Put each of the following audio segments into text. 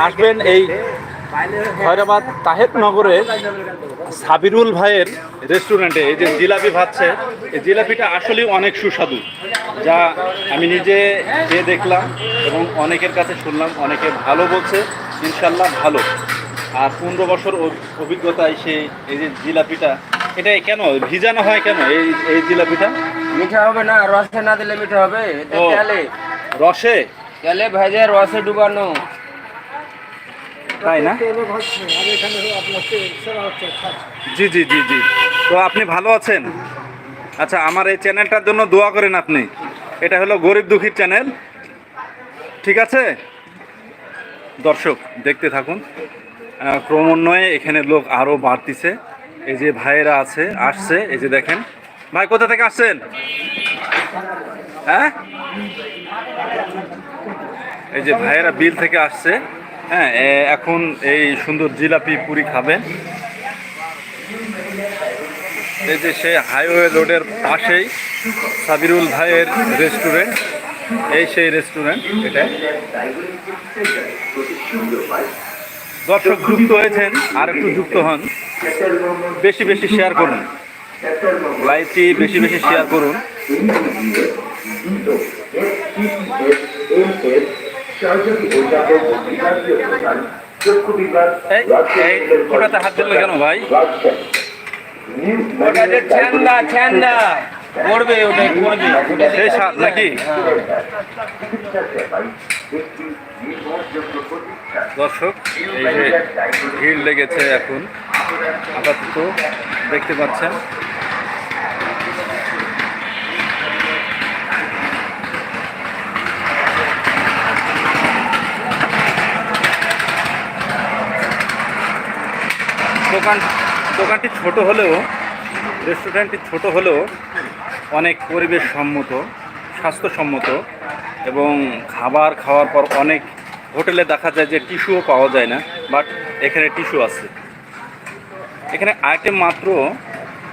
আসবেন এই খয়রাবাদ তাহের নগরে সাবিরুল ভাইয়ের রেস্টুরেন্টে। এই যে জিলাপি ভাজছে, এই জিলাপিটা আসলেই অনেক সুস্বাদু, যা আমি নিজে খেয়ে দেখলাম এবং অনেকের কাছে শুনলাম, অনেকে ভালো বলছে, ইনশাল্লাহ ভালো। আর 15 বছর অভিজ্ঞতায় সেই এই যে জিলাপিটা, এটা কেন ভিজানো হয়, কেন এই এই জিলাপিটা? মিঠা হবে না, রসে না দিলে মিঠা হবে। ও, রসে তেলে ভেজে রসে ডুবানো। তাই না? জি জি জি জি। তো আপনি ভালো আছেন? আচ্ছা, আমার এই চ্যানেলটার জন্য দোয়া করেন আপনি। এটা হলো গরিব দুঃখীর চ্যানেল, ঠিক আছে? দর্শক দেখতে থাকুন। ক্রমান্বয়ে এখানে লোক আরও বাড়তিছে। এই যে ভাইয়েরা আসছে, এই যে দেখেন। ভাই কোথা থেকে আসছেন? হ্যাঁ, এই যে ভাইয়েরা বিল থেকে আসছে। হ্যাঁ, এখন এই সুন্দর জিলাপি পুরি খাবেন। এই যে সেই হাইওয়ে রোডের পাশেই সাবিরুল ভাইয়ের রেস্টুরেন্ট, এই সেই রেস্টুরেন্ট এটা। দর্শক যুক্ত হয়েছেন, আর একটু যুক্ত হন, বেশি বেশি শেয়ার করুন, লাইভটি বেশি বেশি শেয়ার করুন। ওটাতে হাত দিল কেন ভাই? করবে ওটাই করবে সেই স্বাদ নাকি? দর্শক এই যে ভিড় লেগেছে এখন, আপাতত দেখতে পাচ্ছেন। দোকানটি ছোট হলেও, রেস্টুরেন্টটি ছোট হলেও অনেক পরিবেশ সম্মত, স্বাস্থ্যসম্মত, এবং খাবার খাওয়ার পর অনেক হোটেলে দেখা যায় যে টিস্যুও পাওয়া যায় না, বাট এখানে টিস্যু আছে। এখানে আইটেম মাত্র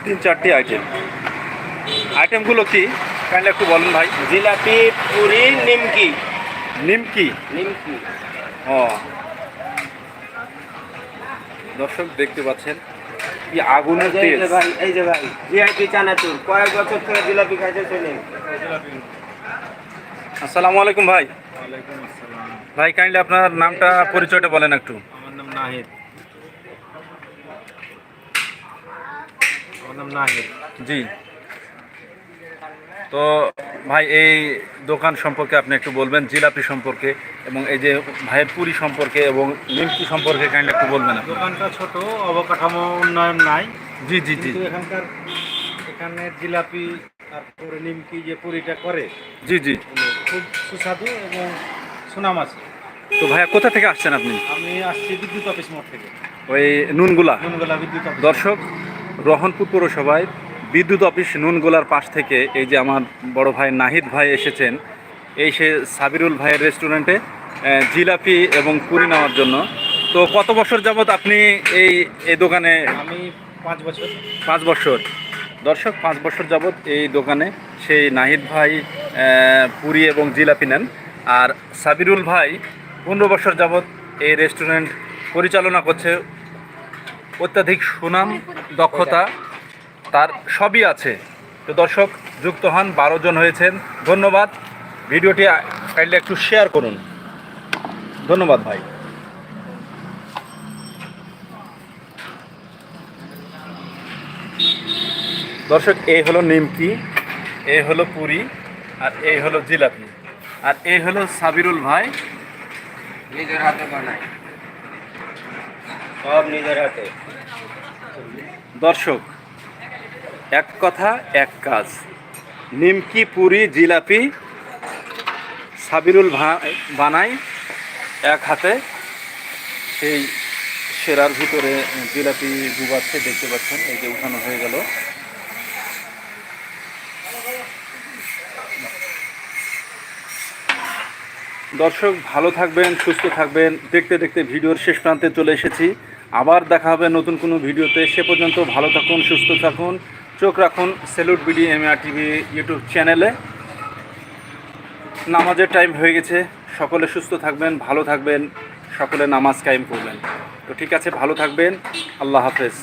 3-4টি আইটেম। আইটেমগুলো কি কাইন্ডলি একটু বলেন ভাই? জিলাপি, পুরি, নিমকি। নিমকি? নিমকি। ও, দর্শক দেখতে পাচ্ছেন কি আগুনের তেল। ভাই এই যে ভাই ভিআইপি চানাচুর, কয়েক বছর থেকে জিলাপি খাইতে চলে। আসসালামু আলাইকুম ভাই। ভাই কাইন্ডলি আপনার নামটা, পরিচয়টা বলেন একটু। আমার নাম নাহিদ। আমার নাম নাহিদ। জি। তো ভাই এই দোকান সম্পর্কে আপনি একটু বলবেন, জিলাপি সম্পর্কে, এবং এই যে ভাইয়ের পুরি সম্পর্কে এবং নিমকি সম্পর্কে কাইন্ডলি একটু বলবেন আপনি। দোকানটা ছোট, অবকাঠামো উন্নয়ন নাই। জি জি জি। কিন্তু এখানে জিলাপি তারপরে নিমকি যে পুরিটা করে, জি জি, খুব সুস্বাদু এবং সুনাম আছে। তো ভাইয়া কোথা থেকে আসছেন আপনি? আমি আসছি বিদ্যুৎ অফিস মোড় থেকে। ওই নুনগুলা? নুনগোলা বিদ্যুৎ অফিস। দর্শক, রহনপুর পৌরসভায় বিদ্যুৎ অফিস নুনগোলার পাশ থেকে এই যে আমার বড় ভাই নাহিদ ভাই এসেছেন এই সে সাবিরুল ভাইয়ের রেস্টুরেন্টে জিলাপি এবং পুরি নেওয়ার জন্য। তো কত বছর যাবত আপনি এই এই দোকানে? আমি 5 বছর। 5 বছর। দর্শক, 5 বছর যাবত এই দোকানে সেই নাহিদ ভাই পুরি এবং জিলাপি নেন, আর সাবিরুল ভাই 15 বছর যাবত এই রেস্টুরেন্ট পরিচালনা করছে। অত্যাধিক সুনাম, দক্ষতা তার সবই আছে। তো দর্শক যুক্ত হন, 12 জন হয়েছেন, ধন্যবাদ। ভিডিওটি কাইন্ডলি একটু শেয়ার করুন, ধন্যবাদ ভাই। দর্শক, এই হলো নিমকি, এই হলো পুরি, আর এই হলো জিলাপি, আর এই হলো সাবিরুল ভাই, নিজের হাতে বানায়, সব নিজের হাতে। দর্শক এক কথা এক কাজ, নিমকি পুরি জিলাপি সাবিরুল ভাই বানায় এক হাতে। সেই সেরার ভিতরে জিলাপি ডুবাচ্ছে, দেখতে পাচ্ছেন, এই যে উঠানো হয়ে গেল। দর্শক ভালো থাকবেন, সুস্থ থাকবেন। দেখতে দেখতে ভিডিওর শেষ প্রান্তে চলে এসেছি। আবার দেখা হবে নতুন কোনো ভিডিওতে। সে পর্যন্ত ভালো থাকুন, সুস্থ থাকুন, চোখ রাখুন salute BD MR TV YouTube চ্যানেলে। নামাজের টাইম হয়ে গেছে, সকলে সুস্থ থাকবেন, ভালো থাকবেন, সকলে নামাজ কায়েম করবেন। তো ঠিক আছে, ভালো থাকবেন, আল্লাহ হাফেজ।